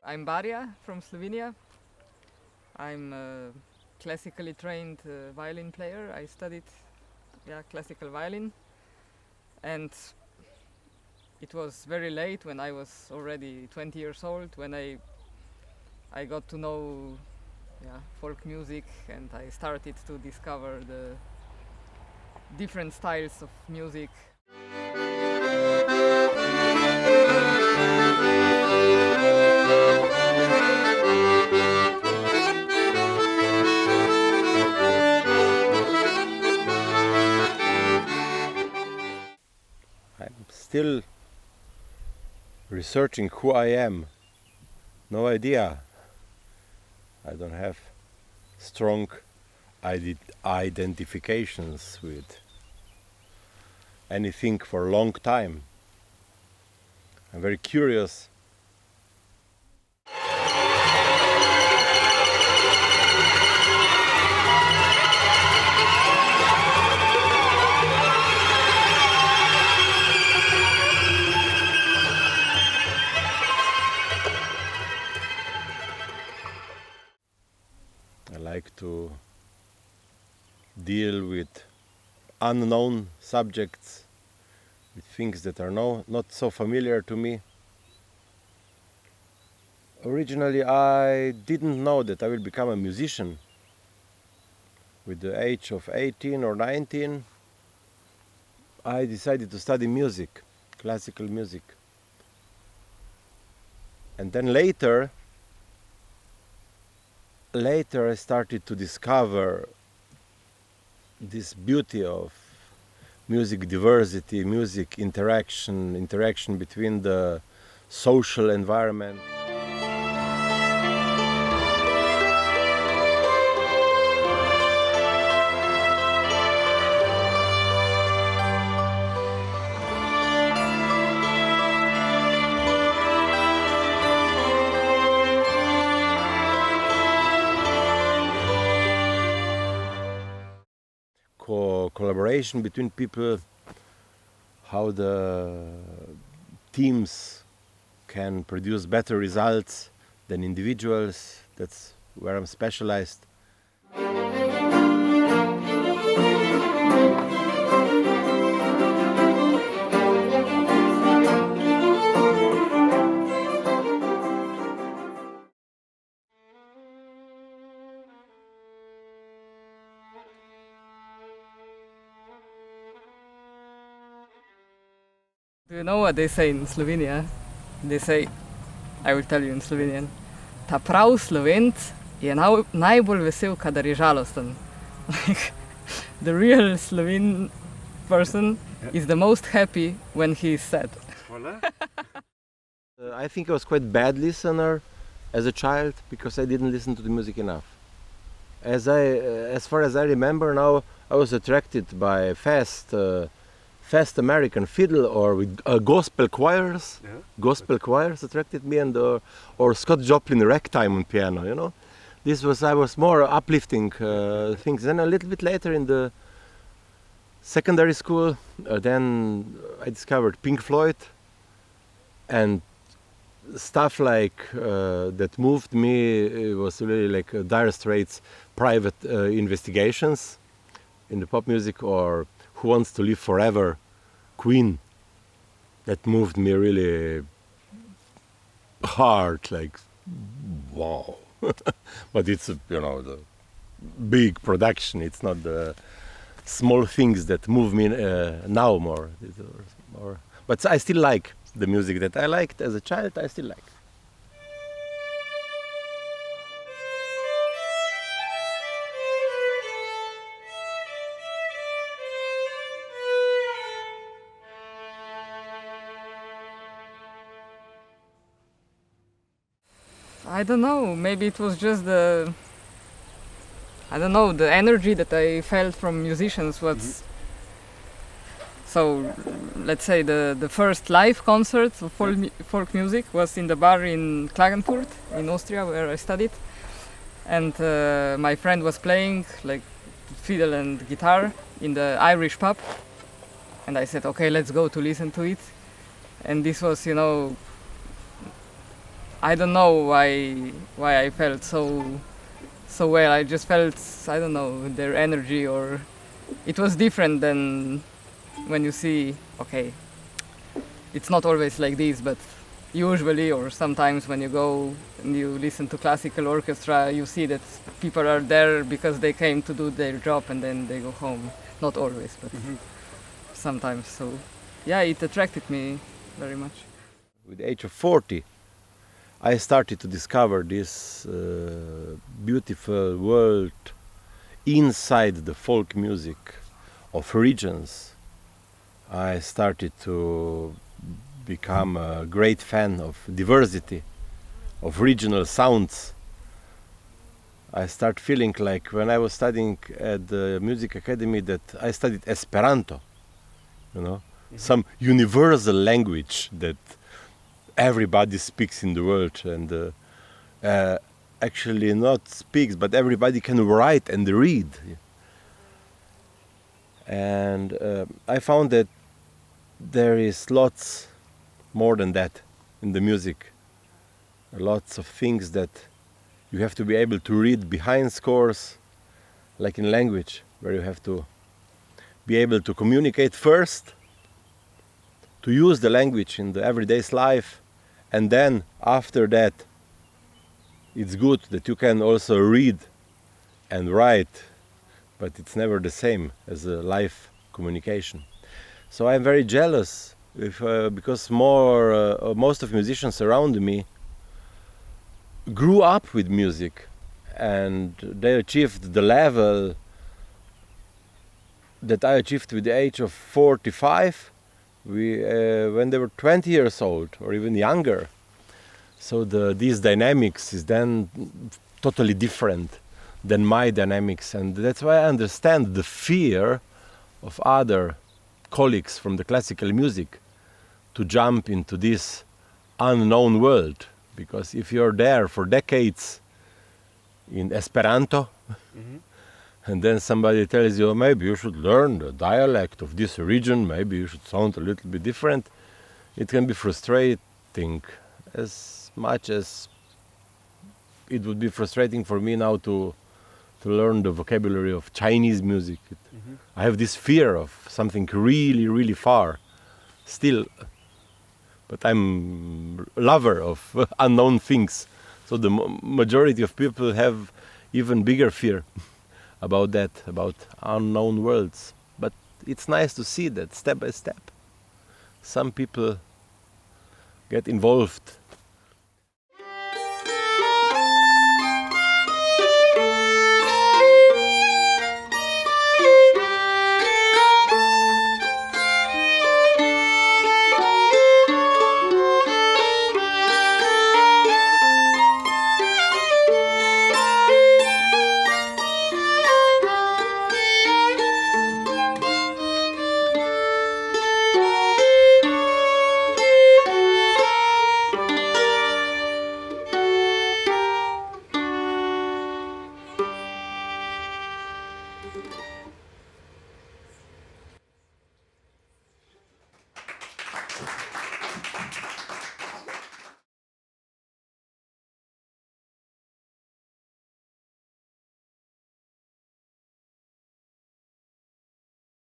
I'm Barja from Slovenia. I'm a classically trained violin player. I studied classical violin, and it was very late when I was already 20 years old when I got to know folk music, and I started to discover the different styles of music. I'm still researching who I am. No idea. I don't have strong identifications with anything for a long time. I'm very curious. I like to deal with unknown subjects, with things that are not so familiar to me. Originally, I didn't know that I will become a musician. With the age of 18 or 19, I decided to study music, classical music. And then later I started to discover this beauty of music diversity, music interaction between the social environment. Collaboration between people, how the teams can produce better results than individuals. That's where I'm specialized. Do you know what they say in Slovenia? They say, I will tell you in Slovenian, ta prav Slovenc je najbolj vesel, kadar je žalosten. Like, the real Slovene person is the most happy when he is sad. I think I was quite bad listener as a child because I didn't listen to the music enough. As far as I remember now, I was attracted by fast American fiddle or with gospel choirs. Yeah. Gospel choirs attracted me, and or Scott Joplin ragtime on piano. You know, I was more uplifting things. Then a little bit later in the secondary school, then I discovered Pink Floyd and stuff like that moved me. It was really like Dire Straits' Private Investigations in the pop music, or Who Wants to Live Forever, Queen. That moved me really hard, like wow. But it's the big production. It's not the small things that move me now more. But I still like the music that I liked as a child. I still like. I don't know, maybe it was just the energy that I felt from musicians was... So, let's say the first live concert of folk music was in the bar in Klagenfurt, in Austria, where I studied. And my friend was playing like fiddle and guitar in the Irish pub. and I said, okay, let's go to listen to it. And this was, you know, I don't know why I felt so well. I just felt, I don't know, their energy, or it was different than when you see, okay, it's not always like this, but usually or sometimes when you go and you listen to classical orchestra, you see that people are there because they came to do their job and then they go home. Not always, but sometimes. So yeah, it attracted me very much. With the age of 40, I started to discover this beautiful world inside the folk music of regions. I started to become a great fan of diversity, of regional sounds. I start feeling like when I was studying at the music academy that I studied Esperanto, you know, some universal language that everybody speaks in the world, and actually not speaks, but everybody can write and read. And I found that there is lots more than that in the music. Lots of things that you have to be able to read behind scores, like in language, where you have to be able to communicate first, to use the language in the everyday's life, and then after that it's good that you can also read and write, but it's never the same as a live communication. So I'm very jealous because most of musicians around me grew up with music and they achieved the level that I achieved with the age of 45 when they were 20 years old or even younger. So these dynamics is then totally different than my dynamics, and that's why I understand the fear of other colleagues from the classical music to jump into this unknown world, because if you're there for decades in Esperanto and then somebody tells you, maybe you should learn the dialect of this region, maybe you should sound a little bit different, it can be frustrating as much as it would be frustrating for me now to learn the vocabulary of Chinese music. I have this fear of something really, really far still, but I'm a lover of unknown things. So the majority of people have even bigger fear about that, about unknown worlds. But it's nice to see that step by step some people get involved